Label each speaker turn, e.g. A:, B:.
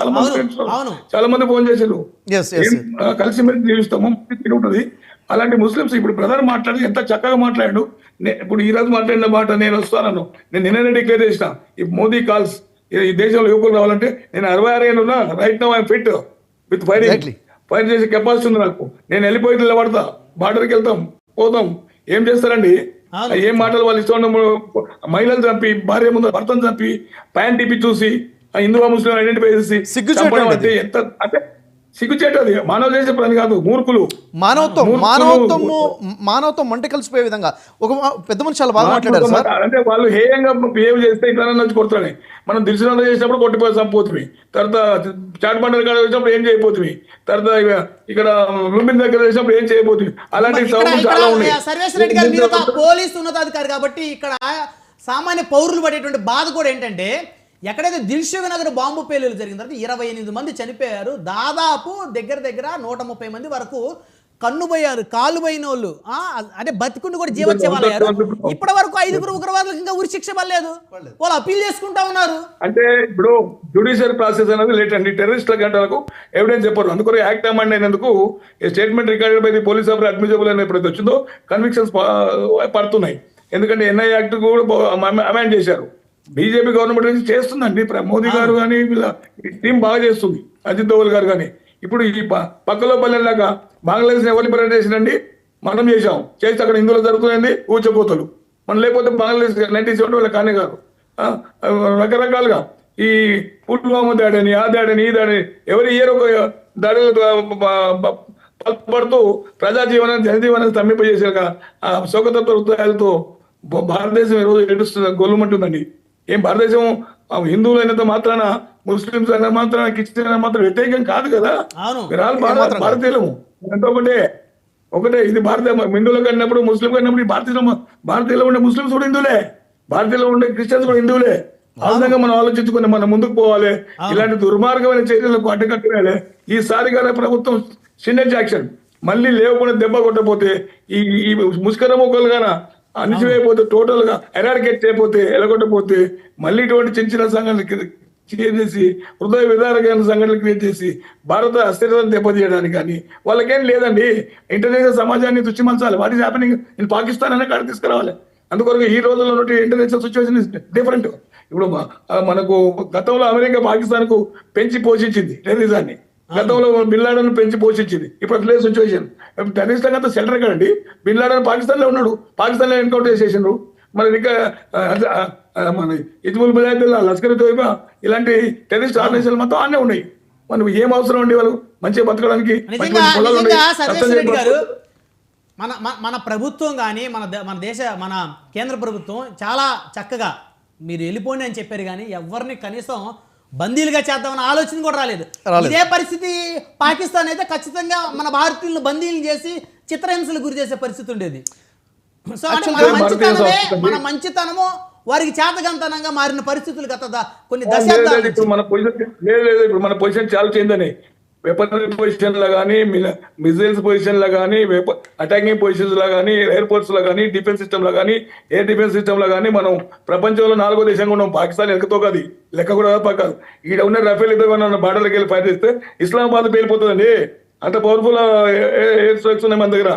A: చాలా మంది
B: అవును
A: ఫ్రెండ్స్
B: అవును
A: చాలా మంది ఫోన్ చేశారు.
C: ఎస్ ఎస్
A: ఏం కలిసి మెలిసి జీవిస్తాము ఉంటుంది. అలాంటి ముస్లిమ్స్ ఇప్పుడు బ్రదర్ మాట్లాడి ఎంత చక్కగా మాట్లాడాడు. ఇప్పుడు ఈ రోజు మాట్లాడిన మాట నేను వస్తాను, నేను నిన్ననే డిక్లేర్ చేసిన, ఈ మోదీ కాల్స్ ఈ దేశంలో యువకులు రావాలంటే నేను 66 ఏళ్ళు ఉన్నా, right now I'm fit with firing.
C: Exactly.
A: Fire చేసే కెపాసిటీ ఉంది నాకు. నేను వెళ్ళిపోయి నిలబడతా, బార్డర్కి వెళ్తాం, పోతాం. ఏం చేస్తారండి?
B: అవును
A: ఏం మాటలు వాళ్ళు ఇష్టం మహిళలు చంపి, భార్య ముందు భర్తను చంపి, ప్యాంట్ ఇప్పి చూసి హిందువా ముస్లిం ఐడెంటిఫై చేసి
C: సిగ్గుచేటు
A: చంపడం
C: అండి
A: అంటే ఎంత అంటే సిగ్గుచేటు. అది మానవ చేసే పని కాదు, మూర్ఖులు.
C: మానవత్వం మంట కలిసిపోయే విధంగా ఒక పెద్ద మనిషి చాలా బాగా మాట్లాడారు సార్.
A: అంటే వాళ్ళు హేయంగా బిహేవ్ చేస్తే ఇట్లా వచ్చి కొడతానే. మనం దిల్సునంద చేసినప్పుడు కొట్టిపోయి చంపుతుంది, తర్వాత చాట్ బండర్ కాడ వచ్చినప్పుడు ఏం చేయబోతుంది, తర్వాత ఇక్కడ లుంబిన్ దగ్గర చేసినప్పుడు ఏం చేయబోతుంది. అలాంటి సౌండ్ చాలా ఉన్నాయి.
B: సర్వేశ్వర రెడ్డి గారు మీరు ఒక పోలీసు ఉన్నతాధికారి కాబట్టి ఇక్కడ సామాన్య పౌరులు పడేటువంటి బాధ కూడా ఏంటంటే, ఎక్కడైతే దిల్సుఖ్ నగర్ బాంబు పేలులు జరిగిన తర్వాత 28 మంది చనిపోయారు, దాదాపు దగ్గర 130 మంది వరకు కన్నుపోయారు, కాళ్ళు పోయిన వాళ్ళు అంటే బతికుండి కూడా జీవోత్సవాలయ్యారు. ఇప్పటి వరకు 5 ఉగ్రవాదులకు ఇంకా ఉరి శిక్ష పడలేదు, వాళ్ళు అప్పీల్ చేసుకుంటా ఉన్నారు.
A: అంటే ఇప్పుడు జ్యుడిషియల్ ప్రాసెస్ అనేది లేట్ అండి. టెర్రరిస్టుల గంటలకు ఎవిడెన్స్ చెప్పారు. అందుకని యాక్ట్ అమెండ్ అయినందుకు statement recorded by the police officer admissible అనే ఎప్పుడైతే వచ్చిందో కన్విక్షన్స్ పడుతున్నాయి. ఎందుకంటే ఎన్ఐ యాక్ట్ కూడా అమెండ్ చేశారు. బీజేపీ గవర్నమెంట్ నుంచి చేస్తుందండి. మోదీ గారు కానీ వీళ్ళ టీం బాగా చేస్తుంది, అజిత్ దోవల్ గారు కానీ. ఇప్పుడు ఈ పక్కలో పల్లెలాగా బంగ్లాదేశ్ ఎవరు లిబరేట్ చేసిందండి? మనం చేస్తే అక్కడ హిందువులు జరుగుతుంది ఊచకోతలు. మనం లేకపోతే బంగ్లాదేశ్ 1970 వాళ్ళ కానీ గారు రకరకాలుగా ఈ పుల్వామా దాడని, ఆ దాడని, ఈ దాడని ఎవరి ఇయర్ ఒక దాడులు పడుతూ ప్రజా జీవనాన్ని జనజీవనాన్ని స్తంభింపజేసాక ఆ శోకతత్వ హృదయాలతో భారతదేశం ఈరోజు ఏడుస్తుంది, గొల్లుమంటుందండి. ఏం భారతదేశం హిందువులు అయినంత మాత్రాన, ముస్లింస్ అయిన మాత్రాన, క్రిస్టియన్ అయిన మాత్రం వ్యతిరేకం కాదు కదా. భారతీయులము అంటే ఒకటే. ఇది హిందువులకు అన్నప్పుడు ముస్లిం అన్నప్పుడు భారతీయులు ఉండే ముస్లింస్ కూడా హిందువులే, భారతీయులు ఉండే క్రిస్టియన్స్ కూడా హిందువులే. ఆ విధంగా మనం ఆలోచించుకుని మనం ముందుకు పోవాలి. ఇలాంటి దుర్మార్గమైన చర్యలకు అడ్డుకట్టాలి. ఈసారి గానే ప్రభుత్వం సినెట్ యాక్షన్ మళ్ళీ లేకుండా దెబ్బ కొట్టకపోతే, ఈ ముష్కర మొక్కలు గాన అణిచివేయపోతే, టోటల్ గా ఎరాడికేట్ చేయకపోతే, ఎలగొట్టకపోతే, మళ్ళీ ఇటువంటి చిన్న సంఘటనలు క్రియేట్ చేసి, హృదయ విదారకమైన సంఘటనలు క్రియేట్ చేసి భారత అస్థిరతను దెబ్బతీయడానికి కానీ వాళ్ళకేం లేదండి. ఇంటర్నేషనల్ సమాజాన్ని తుచ్చిమంచాలి. What is happening in Pakistan అనే కాడ తీసుకురావాలి. అందుకొరకు ఈ రోజుల్లో ఉన్న ఇంటర్నేషనల్ సిచ్యువేషన్ ఇస్ డిఫరెంట్. ఇప్పుడు మనకు గతంలో అమెరికా పాకిస్తాన్ కు పెంచి పోషించింది టెర్రరిజాన్ని, గతంలో బిన్ లాడెన్ పెంచి పోషించింది. ఇప్పుడు అట్లే సిచ్యువేషన్. టెర్రరిస్ట్ అంతా సెంటర్ ఎక్కడండి? బిన్ లాడెన్ పాకిస్తాన్ లో ఉన్నాడు, పాకిస్తాన్ లో ఎన్కౌంటర్ చేసేసిండ్రు. మరి ఇంకా మన హిజ్బుల్ ముజాహిద్దీన్, లష్కర్ తోయిబా ఇలాంటి టెర్రరిస్ట్ ఆర్గనైజేషన్ మొత్తం అన్నీ ఉన్నాయి. మనం ఏం అవసరం అండి వాళ్ళు మంచిగా బతకడానికి?
B: మన ప్రభుత్వం కానీ మన కేంద్ర ప్రభుత్వం చాలా చక్కగా మీరు వెళ్ళిపోండి అని చెప్పారు, కానీ ఎవరిని కనీసం బందీలుగా చేద్దామని ఆలోచన కూడా రాలేదు. ఇదే పరిస్థితి పాకిస్తాన్ అయితే ఖచ్చితంగా మన భారతీయులను బందీలు చేసి చిత్రహింసలు గురి చేసే పరిస్థితి ఉండేది. సో అంటే మన మంచితనము వారికి చేతగంతనంగా మారిన పరిస్థితులు గత కొన్ని దశాబ్దాలు.
A: ఇప్పుడు మన పొజిషన్ చాలా చేంజ్ అని, వెపనరీ పొజిషన్ లో కానీ, మిజైల్స్ పొజిషన్ లో కానీ, అటాకింగ్ పొజిషన్స్ లో కానీ, ఎయిర్ ఫోర్స్ లో కానీ, డిఫెన్స్ సిస్టమ్ లో కానీ, ఎయిర్ డిఫెన్స్ సిస్టమ్ లో కానీ మనం ప్రపంచంలో 4వ దేశంగా ఉన్నాం. పాకిస్తాన్ లెక్కతో కాదు, లెక్క కూడా పక్కదు. ఈడ ఉన్న రఫేల్ ఇద్దరు బార్డర్కి వెళ్ళి ఫైర్ చేస్తే ఇస్లామాబాద్ పేలిపోతుందండి. అంత పవర్ఫుల్ ఎయిర్ స్ట్రైక్స్ ఉన్నాయి మన దగ్గర.